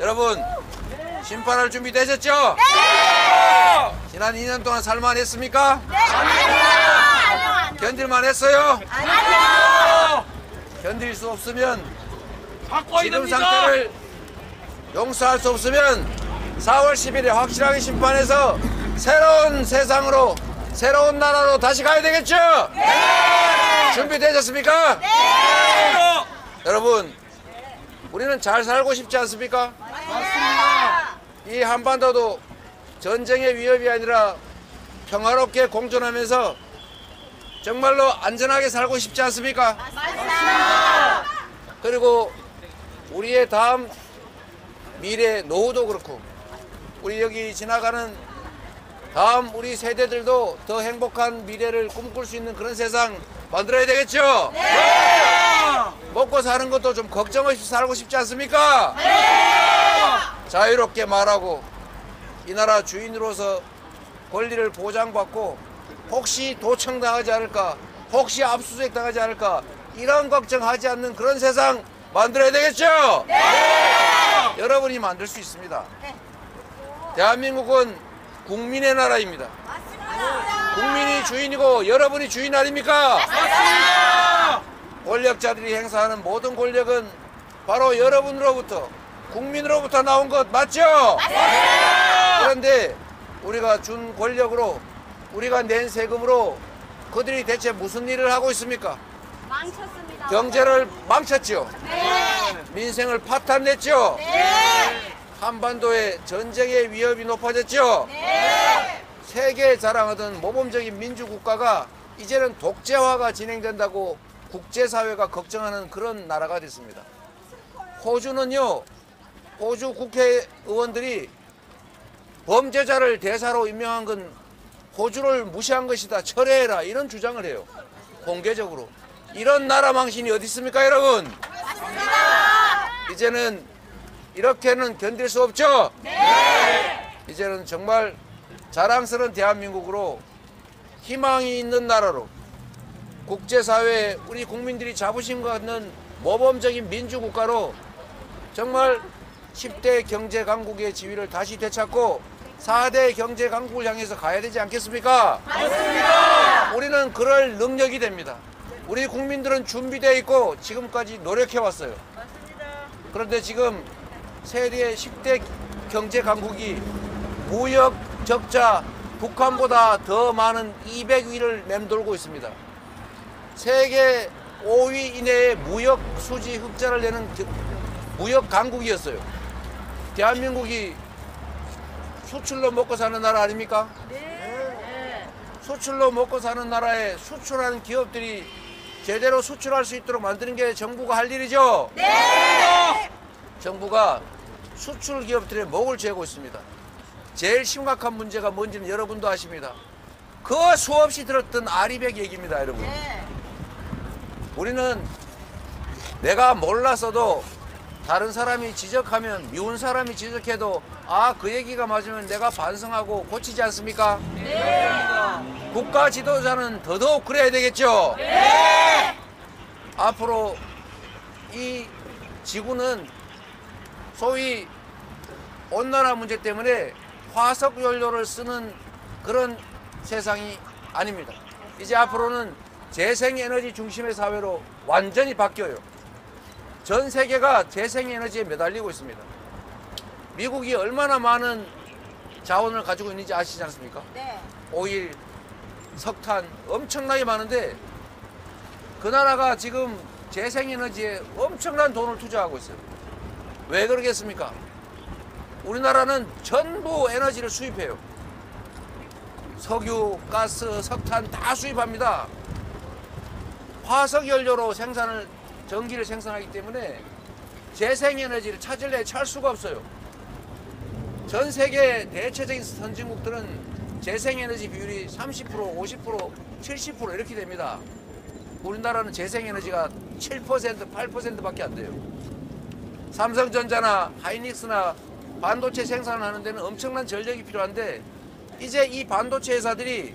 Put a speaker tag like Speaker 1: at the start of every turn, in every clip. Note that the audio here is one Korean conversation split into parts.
Speaker 1: 여러분 심판할 준비 되셨죠? 네! 지난 2년 동안 살만 했습니까?
Speaker 2: 네! 아니요.
Speaker 1: 견딜만 했어요?
Speaker 2: 아니요.
Speaker 1: 견딜 수 없으면
Speaker 3: 바꿔야
Speaker 1: 지금
Speaker 3: 됩니다.
Speaker 1: 상태를 용서할 수 없으면 4월 10일에 확실하게 심판해서 새로운 세상으로 새로운 나라로 다시 가야 되겠죠?
Speaker 2: 네!
Speaker 1: 준비되셨습니까?
Speaker 2: 네!
Speaker 1: 여러분 우리는 잘 살고 싶지 않습니까?
Speaker 2: 맞습니다.
Speaker 1: 이 한반도도 전쟁의 위협이 아니라 평화롭게 공존하면서 정말로 안전하게 살고 싶지 않습니까?
Speaker 2: 맞습니다.
Speaker 1: 그리고 우리의 다음 미래 노후도 그렇고 우리 여기 지나가는 다음 우리 세대들도 더 행복한 미래를 꿈꿀 수 있는 그런 세상 만들어야 되겠죠?
Speaker 2: 네!
Speaker 1: 먹고 사는 것도 좀 걱정 없이 살고 싶지 않습니까?
Speaker 2: 네!
Speaker 1: 자유롭게 말하고 이 나라 주인으로서 권리를 보장받고 혹시 도청당하지 않을까, 혹시 압수수색 당하지 않을까 이런 걱정하지 않는 그런 세상 만들어야 되겠죠?
Speaker 2: 네!
Speaker 1: 여러분이 만들 수 있습니다.
Speaker 2: 네.
Speaker 1: 대한민국은 국민의 나라입니다.
Speaker 2: 맞습니다.
Speaker 1: 국민이 주인이고 여러분이 주인 아닙니까?
Speaker 2: 맞습니다.
Speaker 1: 권력자들이 행사하는 모든 권력은 바로 여러분으로부터 국민으로부터 나온 것 맞죠?
Speaker 2: 맞습니다.
Speaker 1: 그런데 우리가 준 권력으로 우리가 낸 세금으로 그들이 대체 무슨 일을 하고 있습니까?
Speaker 2: 망쳤습니다.
Speaker 1: 경제를 망쳤죠.
Speaker 2: 네.
Speaker 1: 민생을 파탄냈죠.
Speaker 2: 네.
Speaker 1: 한반도에 전쟁의 위협이 높아졌죠.
Speaker 2: 네.
Speaker 1: 세계에 자랑하던 모범적인 민주국가가 이제는 독재화가 진행된다고 국제사회가 걱정하는 그런 나라가 됐습니다. 호주는요, 호주 국회의원들이 범죄자를 대사로 임명한 건 호주를 무시한 것이다, 철회해라 이런 주장을 해요. 공개적으로. 이런 나라 망신이 어디 있습니까, 여러분?
Speaker 2: 맞습니다.
Speaker 1: 이제는 이렇게는 견딜 수 없죠?
Speaker 2: 네.
Speaker 1: 이제는 정말 자랑스러운 대한민국으로 희망이 있는 나라로 국제사회에 우리 국민들이 자부심 갖는 모범적인 민주국가로 정말 10대 경제강국의 지위를 다시 되찾고 4대 경제강국을 향해서 가야 되지 않겠습니까?
Speaker 2: 맞습니다.
Speaker 1: 우리는 그럴 능력이 됩니다. 우리 국민들은 준비되어 있고 지금까지 노력해왔어요. 그런데 지금 세계 10대 경제강국이 무역 적자 북한보다 더 많은 200위를 맴돌고 있습니다. 세계 5위 이내에 무역 수지 흑자를 내는 무역 강국이었어요. 대한민국이 수출로 먹고 사는 나라 아닙니까?
Speaker 2: 네.
Speaker 1: 수출로 먹고 사는 나라에 수출하는 기업들이 제대로 수출할 수 있도록 만드는 게 정부가 할 일이죠.
Speaker 2: 네.
Speaker 1: 정부가 수출 기업들의 목을 죄고 있습니다. 제일 심각한 문제가 뭔지는 여러분도 아십니다. 그 수없이 들었던 아리백 얘기입니다, 여러분.
Speaker 2: 네.
Speaker 1: 우리는 내가 몰랐어도 다른 사람이 지적하면, 미운 사람이 지적해도 아, 그 얘기가 맞으면 내가 반성하고 고치지 않습니까?
Speaker 2: 네.
Speaker 1: 국가 지도자는 더더욱 그래야 되겠죠?
Speaker 2: 네.
Speaker 1: 앞으로 이 지구는 소위 온난화 문제 때문에 화석 연료를 쓰는 그런 세상이 아닙니다. 이제 앞으로는 재생에너지 중심의 사회로 완전히 바뀌어요. 전 세계가 재생에너지에 매달리고 있습니다. 미국이 얼마나 많은 자원을 가지고 있는지 아시지 않습니까?
Speaker 2: 네.
Speaker 1: 오일, 석탄 엄청나게 많은데 그 나라가 지금 재생에너지에 엄청난 돈을 투자하고 있어요. 왜 그러겠습니까? 우리나라는 전부 에너지를 수입해요. 석유, 가스, 석탄 다 수입합니다. 화석연료로 전기를 생산하기 때문에 재생에너지를 찾을래 찾을 수가 없어요. 전 세계 대체적인 선진국들은 재생에너지 비율이 30%, 50%, 70% 이렇게 됩니다. 우리나라는 재생에너지가 7%, 8%밖에 안 돼요. 삼성전자나 하이닉스나 반도체 생산을 하는 데는 엄청난 전력이 필요한데 이제 이 반도체 회사들이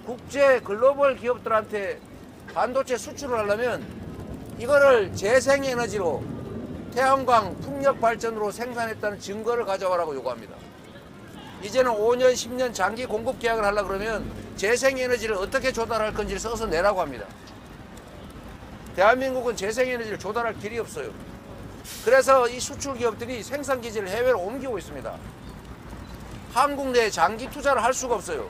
Speaker 1: 국제 글로벌 기업들한테 반도체 수출을 하려면 이거를 재생에너지로 태양광 풍력 발전으로 생산했다는 증거를 가져와라고 요구합니다. 이제는 5년, 10년 장기 공급 계약을 하려고 그러면 재생에너지를 어떻게 조달할 건지를 써서 내라고 합니다. 대한민국은 재생에너지를 조달할 길이 없어요. 그래서 이 수출 기업들이 생산 기지를 해외로 옮기고 있습니다. 한국 내에 장기 투자를 할 수가 없어요.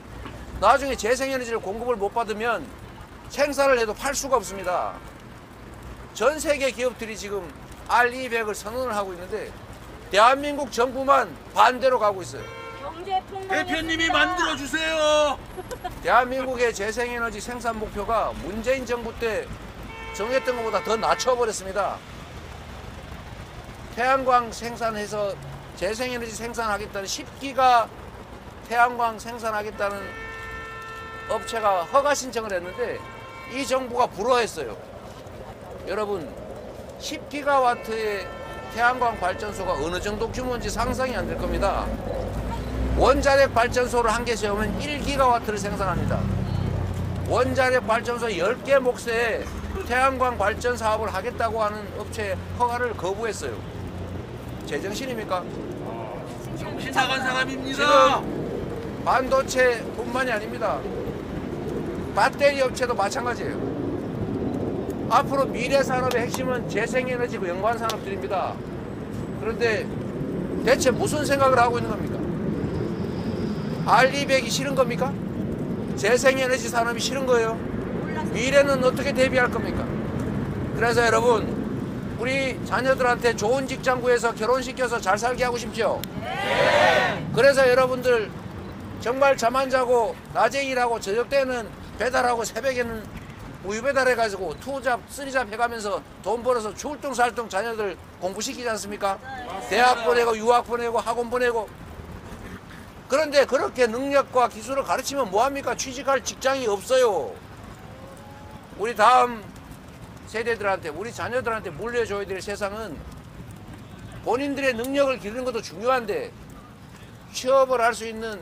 Speaker 1: 나중에 재생에너지를 공급을 못 받으면 생산을 해도 팔 수가 없습니다. 전 세계 기업들이 지금 R200을 선언을 하고 있는데 대한민국 정부만 반대로 가고 있어요.
Speaker 2: 대표님이 만들어주세요.
Speaker 1: 대한민국의 재생에너지 생산 목표가 문재인 정부 때 정했던 것보다 더 낮춰버렸습니다. 태양광 생산해서 재생에너지 생산하겠다는 10기가 태양광 생산하겠다는 업체가 허가 신청을 했는데 이 정부가 불허했어요. 여러분 10기가와트의 태양광 발전소가 어느 정도 규모인지 상상이 안 될 겁니다. 원자력 발전소를 한 개 세우면 1기가와트를 생산합니다. 원자력 발전소 10개 몫에 태양광 발전 사업을 하겠다고 하는 업체의 허가를 거부했어요. 제정신입니까?
Speaker 2: 정신 나간 사람입니다.
Speaker 1: 지금 반도체뿐만이 아닙니다. 배터리 업체도 마찬가지예요. 앞으로 미래 산업의 핵심은 재생에너지고 연관 산업들입니다. 그런데 대체 무슨 생각을 하고 있는 겁니까? R200이 싫은 겁니까? 재생에너지 산업이 싫은 거예요? 미래는 어떻게 대비할 겁니까? 그래서 여러분 우리 자녀들한테 좋은 직장 구해서 결혼시켜서 잘 살게 하고 싶죠? 네. 그래서 여러분들 정말 잠 안 자고 낮에 일하고 저녁 때는 배달하고 새벽에는 우유 배달해가지고 2잡, 3잡 해가면서 돈 벌어서 출동살동 자녀들 공부시키지 않습니까? 대학 보내고 유학 보내고 학원 보내고. 그런데 그렇게 능력과 기술을 가르치면 뭐합니까? 취직할 직장이 없어요. 우리 다음 세대들한테 우리 자녀들한테 물려줘야 될 세상은 본인들의 능력을 기르는 것도 중요한데 취업을 할 수 있는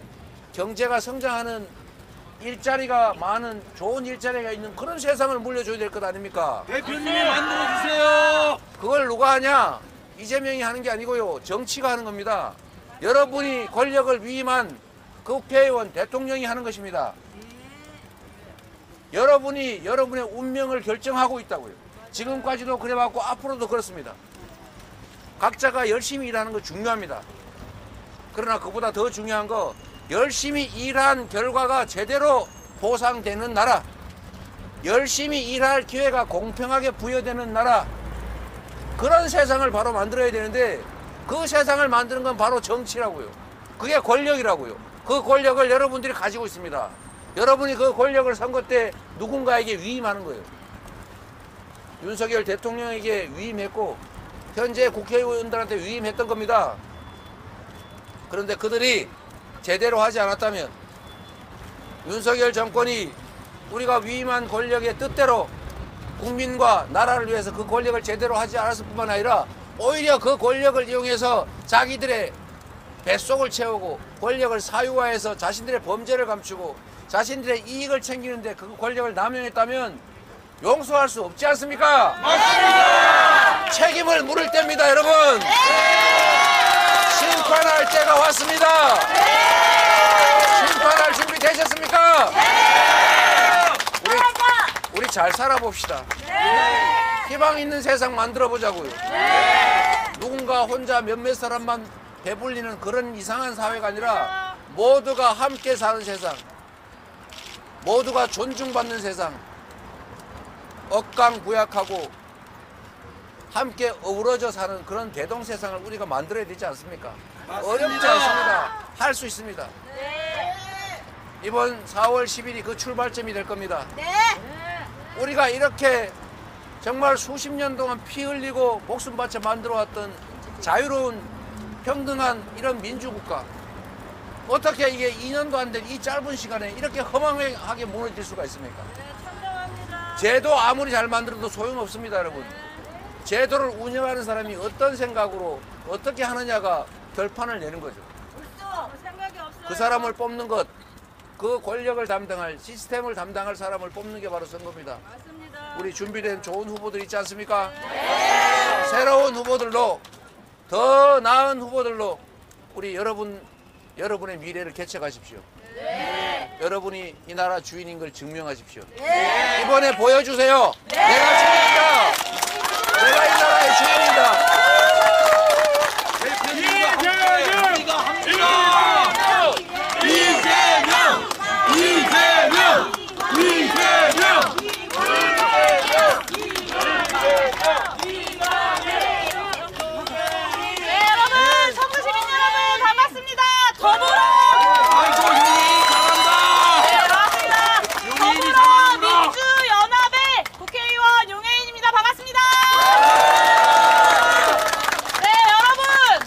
Speaker 1: 경제가 성장하는 일자리가 많은 좋은 일자리가 있는 그런 세상을 물려줘야 될 것 아닙니까?
Speaker 2: 대표님이 만들어주세요.
Speaker 1: 그걸 누가 하냐? 이재명이 하는 게 아니고요. 정치가 하는 겁니다. 여러분이 권력을 위임한 국회의원, 대통령이 하는 것입니다. 여러분이 여러분의 운명을 결정하고 있다고요. 지금까지도 그래왔고 앞으로도 그렇습니다. 각자가 열심히 일하는 거 중요합니다. 그러나 그보다 더 중요한 거 열심히 일한 결과가 제대로 보상되는 나라, 열심히 일할 기회가 공평하게 부여되는 나라, 그런 세상을 바로 만들어야 되는데 그 세상을 만드는 건 바로 정치라고요. 그게 권력이라고요. 그 권력을 여러분들이 가지고 있습니다. 여러분이 그 권력을 선거 때 누군가에게 위임하는 거예요. 윤석열 대통령에게 위임했고 현재 국회의원들한테 위임했던 겁니다. 그런데 그들이 제대로 하지 않았다면 윤석열 정권이 우리가 위임한 권력의 뜻대로 국민과 나라를 위해서 그 권력을 제대로 하지 않았을 뿐만 아니라 오히려 그 권력을 이용해서 자기들의 뱃속을 채우고 권력을 사유화해서 자신들의 범죄를 감추고 자신들의 이익을 챙기는데 그 권력을 남용했다면 용서할 수 없지 않습니까?
Speaker 2: 맞습니다.
Speaker 1: 책임을 물을 때입니다, 여러분. 심판할 때가 왔습니다. 심판할 준비 되셨습니까? 우리 잘 살아봅시다. 희망 있는 세상 만들어 보자고요. 누군가 혼자 몇몇 사람만 배불리는 그런 이상한 사회가 아니라 모두가 함께 사는 세상, 모두가 존중받는 세상, 억강부약하고 함께 어우러져 사는 그런 대동세상을 우리가 만들어야 되지 않습니까?
Speaker 2: 맞습니다.
Speaker 1: 어렵지 않습니다. 할 수 있습니다. 이번 4월 10일이 그 출발점이 될 겁니다. 우리가 이렇게 정말 수십 년 동안 피 흘리고 목숨 바쳐 만들어왔던 자유로운 평등한 이런 민주국가, 어떻게 이게 2년도 안 된 이 짧은 시간에 이렇게 허망하게 무너질 수가 있습니까? 제도 아무리 잘 만들어도 소용없습니다, 여러분. 제도를 운영하는 사람이 어떤 생각으로 어떻게 하느냐가 결판을 내는 거죠. 그 사람을 뽑는 것, 그 권력을 담당할, 시스템을 담당할 사람을 뽑는 게 바로 선거입니다. 우리 준비된 좋은 후보들 있지 않습니까? 새로운 후보들로, 더 나은 후보들로 우리 여러분의 미래를 개척하십시오. 여러분이 이 나라 주인인 걸 증명하십시오. 이번에 보여주세요. 내가 주인이다. 내가 이 나라의 주인이다.
Speaker 2: 우리가 합니다. 이재명! 이재명! 이재명!
Speaker 3: 네, 여러분, 서구 시민 여러분 반갑습니다. 더불어
Speaker 2: 아이고, 용인이 잘한다.
Speaker 3: 네, 반갑습니다. 더불어민주연합의 국회의원 용혜인입니다. 반갑습니다. 네, 여러분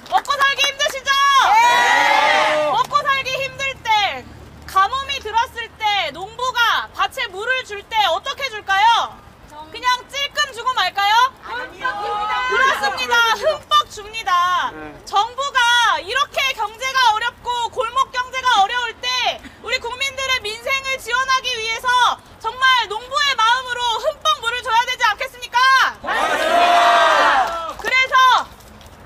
Speaker 3: 먹고 살기 힘드시죠? 먹고 살기 힘들 때, 가뭄이 들었을 때, 농부가 밭에 물을 줄 때 어떻게 줄까요? 그냥 찔끔 주고 말까요? 그렇습니다. 흠뻑 줍니다. 정부가 이렇게 경제가 어렵고 골목 경제가 어려울 때 우리 국민들의 민생을 지원하기 위해서 정말 농부의 마음으로 흠뻑 물을 줘야 되지 않겠습니까? 그래서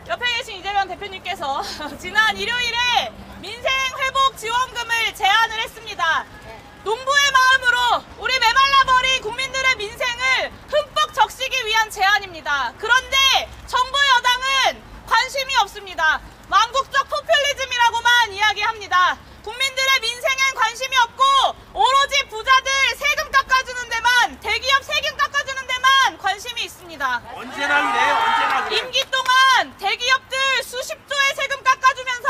Speaker 3: 옆에 계신 이재명 대표님께서 지난 일요일에 민생회복 지원금을 제안을 했습니다. 농부의 마음으로 우리 메말라버린 국민들의 민생을 흠뻑 적시기 위한 제안입니다. 그런데 정부 여당은 관심이 없습니다. 망국적 포퓰리즘이라고만 이야기합니다. 국민들의 민생엔 관심이 없고 오로지 부자들 세금 깎아주는 데만, 대기업 세금 깎아주는 데만 관심이 있습니다.
Speaker 2: 언제나 그래요, 언제나 그래.
Speaker 3: 임기 동안 대기업들 수십조의 세금 깎아주면서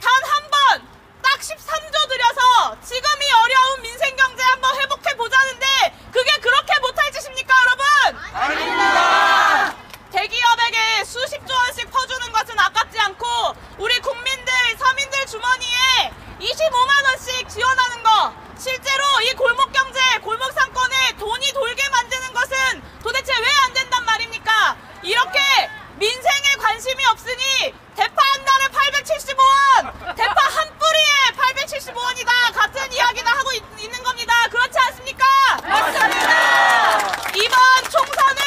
Speaker 3: 단 한 번 딱 13조 들여서 지금이 어려운 민생 경제 한번 회복해 보자는데 그게 그렇게 못할 짓입니까, 여러분?
Speaker 2: 아닙니다.
Speaker 3: 대기업에게 수십조 원씩 퍼주는 것은 아깝지 않고 우리 국민들, 서민들 주머니에 25만 원씩 지원하는 거, 실제로 이 골목 경제, 골목 상권에 돈이 돌게 만드는 것은 도대체 왜 안 된단 말입니까? 이렇게 민생에 관심이 없으니 대파 한 달에 875원, 대파 한 뿌리에 875원이다 같은 이야기나 하고 있는 겁니다. 그렇지 않습니까? 맞습니다. 이번 총선은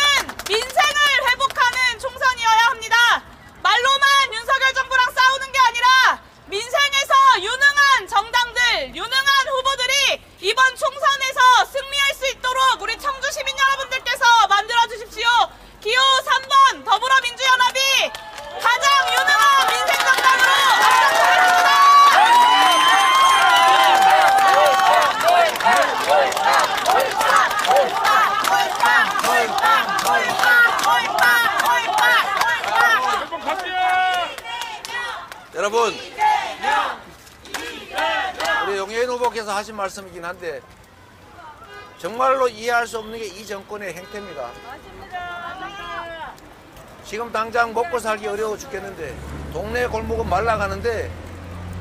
Speaker 3: 민생을 회복하는 총선이어야 합니다. 말로만 윤석열 정부랑 싸우는 게 아니라 민생에서 유능한 정당들, 유능한 후보들이 이번 총선에서 승리할 수 있도록 우리 청주 시민 여러분들께서 만들어 주십시오. 기호 3번 더불어민주연합이 가장 유능한 민생 정당으로 앞장서겠습니다.
Speaker 1: 여러분, 우리 용혜인 후보께서 하신 말씀이긴 한데 정말로 이해할 수 없는 게 이 정권의 행태입니다. 지금 당장 먹고 살기 어려워 죽겠는데 동네 골목은 말라가는데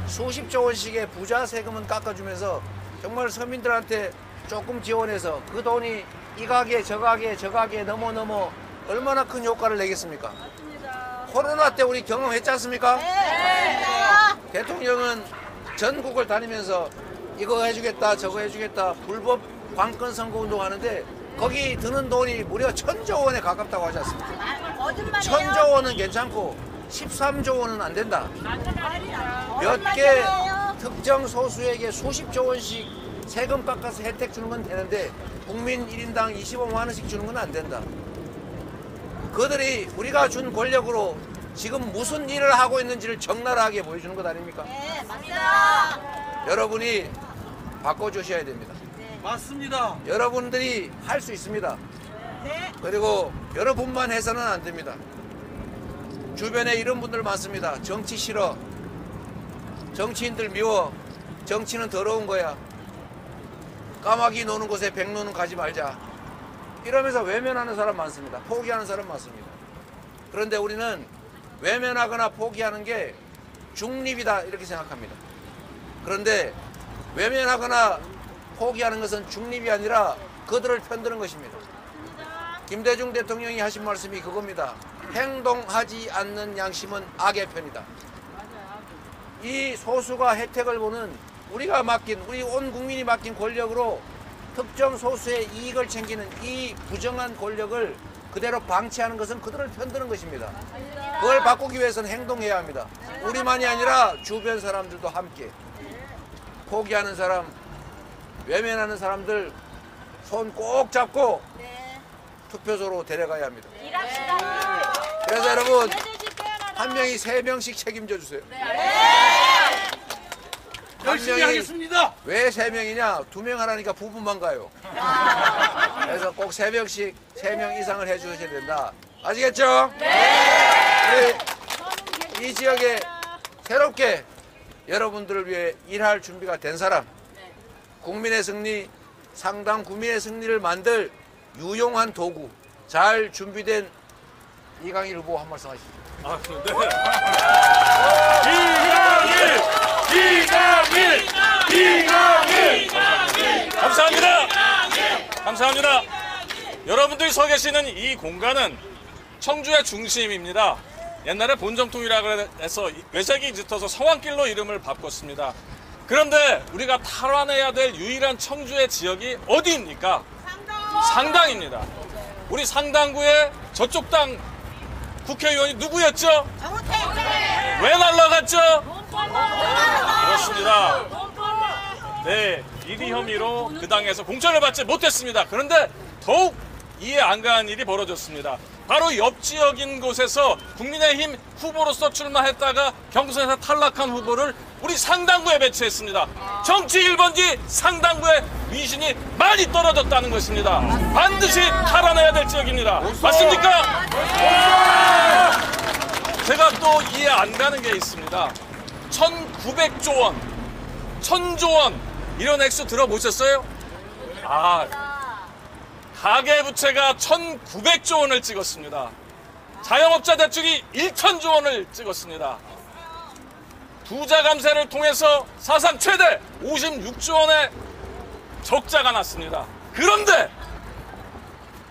Speaker 1: 수십조 원씩의 부자 세금은 깎아주면서 정말 서민들한테 조금 지원해서 그 돈이 이 가게 저 가게 저 가게 넘어 얼마나 큰 효과를 내겠습니까? 코로나 때 우리 경험했지 않습니까? 대통령은 전국을 다니면서 이거 해주겠다 저거 해주겠다 불법 관권 선거 운동하는데 거기 드는 돈이 무려 1000조 원에 가깝다고 하지 않습니까? 1000조 원은 괜찮고 13조 원은 안 된다. 몇 개 특정 소수에게 수십조 원씩 세금 깎아서 혜택 주는 건 되는데 국민 1인당 25만 원씩 주는 건 안 된다. 그들이 우리가 준 권력으로 지금 무슨 일을 하고 있는지를 적나라하게 보여주는 것 아닙니까?
Speaker 3: 네, 맞습니다.
Speaker 1: 여러분이 바꿔주셔야 됩니다.
Speaker 2: 맞습니다.
Speaker 1: 여러분들이 할 수 있습니다.
Speaker 3: 네.
Speaker 1: 그리고 여러분만 해서는 안 됩니다. 주변에 이런 분들 많습니다. 정치 싫어. 정치인들 미워. 정치는 더러운 거야. 까마귀 노는 곳에 백 노는 가지 말자. 이러면서 외면하는 사람 많습니다. 포기하는 사람 많습니다. 그런데 우리는 외면하거나 포기하는 게 중립이다 이렇게 생각합니다. 그런데 외면하거나 포기하는 것은 중립이 아니라 그들을 편드는 것입니다. 김대중 대통령이 하신 말씀이 그겁니다. 행동하지 않는 양심은 악의 편이다. 이 소수가 혜택을 보는 우리가 맡긴, 우리 온 국민이 맡긴 권력으로 특정 소수의 이익을 챙기는 이 부정한 권력을 그대로 방치하는 것은 그들을 편드는 것입니다. 그걸 바꾸기 위해서는 행동해야 합니다. 우리만이 아니라 주변 사람들도 함께 포기하는 사람, 외면하는 사람들 손 꼭 잡고 투표소로 데려가야 합니다. 그래서 여러분 한 명이 3명씩 책임져 주세요.
Speaker 2: 열심히 하겠습니다.
Speaker 1: 왜 3명이냐? 2명 하라니까 부부만 가요. 그래서 꼭 3명씩 3명 이상을 해주셔야 된다. 아시겠죠? 네. 우리 이 지역에 새롭게 여러분들을 위해 일할 준비가 된 사람, 국민의 승리, 상당 국민의 승리를 만들 유용한 도구, 잘 준비된 이강일 후보 한 말씀 하시죠.
Speaker 4: 감사합니다. 여러분들이 서 계시는 이 공간은 청주의 중심입니다. 옛날에 본정통이라고 해서 외색이 짙어서 성황길로 이름을 바꿨습니다. 그런데 우리가 탈환해야 될 유일한 청주의 지역이 어디입니까? 상당입니다. 우리 상당구의 저쪽 당 국회의원이 누구였죠? 왜 날라갔죠? 그렇습니다. 네, 비리 혐의로 그 당에서 공천을 받지 못했습니다. 그런데 더욱 이해 안 가는 일이 벌어졌습니다. 바로 옆 지역인 곳에서 국민의힘 후보로서 출마했다가 경선에서 탈락한 후보를 우리 상당구에 배치했습니다. 정치 1번지 상당구의 위신이 많이 떨어졌다는 것입니다. 반드시 탈환해야 될 지역입니다. 맞습니까? 제가 또 이해 안 가는 게 있습니다. 1,900조 원, 1,000조 원 이런 액수 들어보셨어요? 가계부채가 1,900조 원을 찍었습니다. 자영업자 대출이 1,000조 원을 찍었습니다. 부자 감세를 통해서 사상 최대 56조 원의 적자가 났습니다. 그런데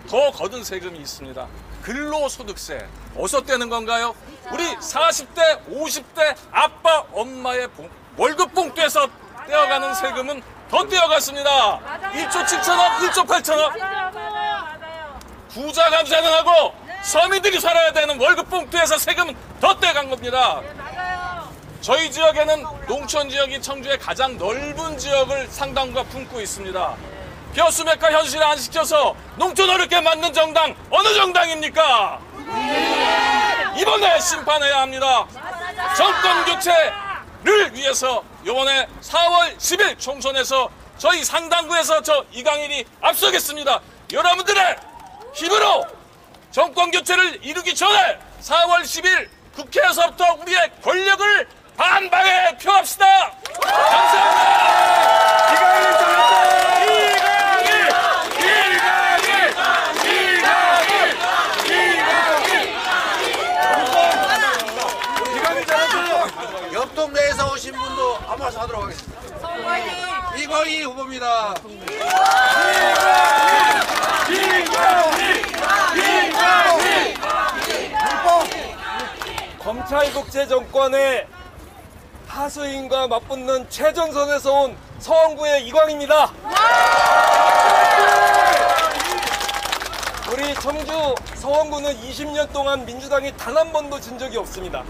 Speaker 4: 더 거둔 세금이 있습니다. 근로소득세. 어디서 떼는 건가요? 우리 40대, 50대 아빠, 엄마의 월급 봉투에서 떼어가는 세금은 더 떼어갔습니다. 1조 7천억, 1조 8천억. 부자 감세는 하고 서민들이 살아야 되는 월급 봉투에서 세금은 더 떼간 겁니다. 저희 지역에는 농촌 지역이 청주의 가장 넓은 지역을 상당부가 품고 있습니다. 벼수맥과 현실을 안 시켜서 농촌 어렵게 만든 정당 어느 정당입니까? 이번에 심판해야 합니다. 정권 교체를 위해서 이번에 4월 10일 총선에서 저희 상당구에서 저 이강일이 앞서겠습니다. 여러분들의 힘으로 정권 교체를 이루기 전에 4월 10일 국회에서부터 우리의 권력을 반방에 표합시다. 감사합니다. 이강일 잘했다.
Speaker 1: 이강일 잘했다. 옆 동네에서 오신 분도 한 말씀 하도록 하겠습니다. 이광희 후보입니다.
Speaker 5: 검찰 독재 정권의 하수인과 맞붙는 최전선에서 온 서원구의 이광입니다. 우리 청주 서원구는 20년 동안 민주당이 단 한 번도 진 적이 없습니다.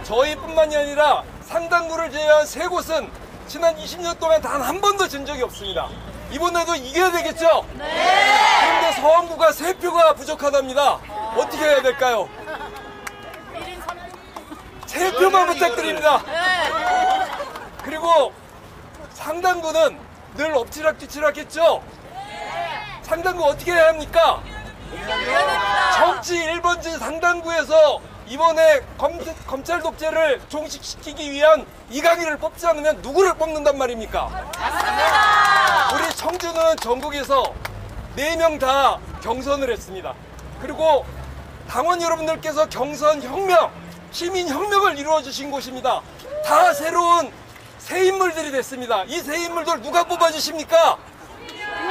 Speaker 5: 저희뿐만이 아니라 상당구를 제외한 세 곳은 지난 20년 동안 단 한 번도 진 적이 없습니다. 이번에도 이겨야 되겠죠? 그런데 서원구가 3표가 부족하답니다. 어떻게 해야 될까요? 3표만 부탁드립니다. 그리고 상당구는 늘 엎치락뒤치락 했죠? 상당구 어떻게 해야 합니까? 정치 1번지 상당구에서 이번에 검찰 독재를 종식시키기 위한 이강일을 뽑지 않으면 누구를 뽑는단 말입니까? 우리 청주는 전국에서 4명 다 경선을 했습니다. 그리고 당원 여러분들께서 경선 혁명, 시민 혁명을 이루어 주신 곳입니다. 다 새로운 새 인물들이 됐습니다. 이 새 인물들 누가 뽑아주십니까?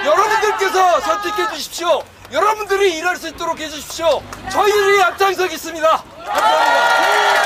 Speaker 5: 여러분들께서 선택해 주십시오. 여러분들이 일할 수 있도록 해주십시오. 저희들이 앞장서겠습니다. 감사합니다.